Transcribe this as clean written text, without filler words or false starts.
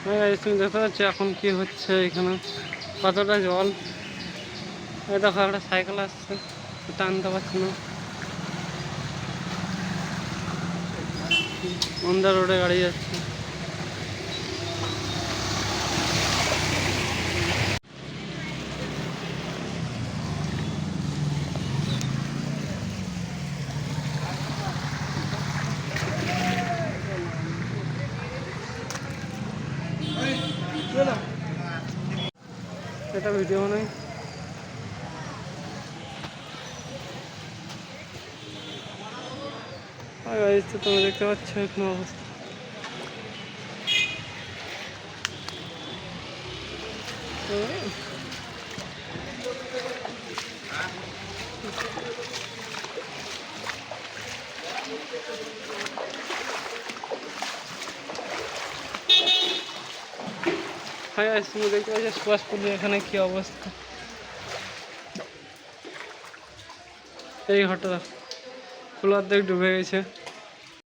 তুমি দেখতে পাচ্ছ এখন কি হচ্ছে এখানে, কতটা জল। এই দেখো একটা সাইকেল আসছে, টানতে পারছি না। অন রোডে গাড়ি যাচ্ছে। এটা ভিডিও নেই। তুমি দেখতে পাচ্ছ এখানে অবস্থা। হ্যাঁ তুমি দেখতে পাচ্ছ সুভাষপল্লী এখানে কি অবস্থা। এই ঘরটা ফুল অর্ধেক ডুবে গেছে।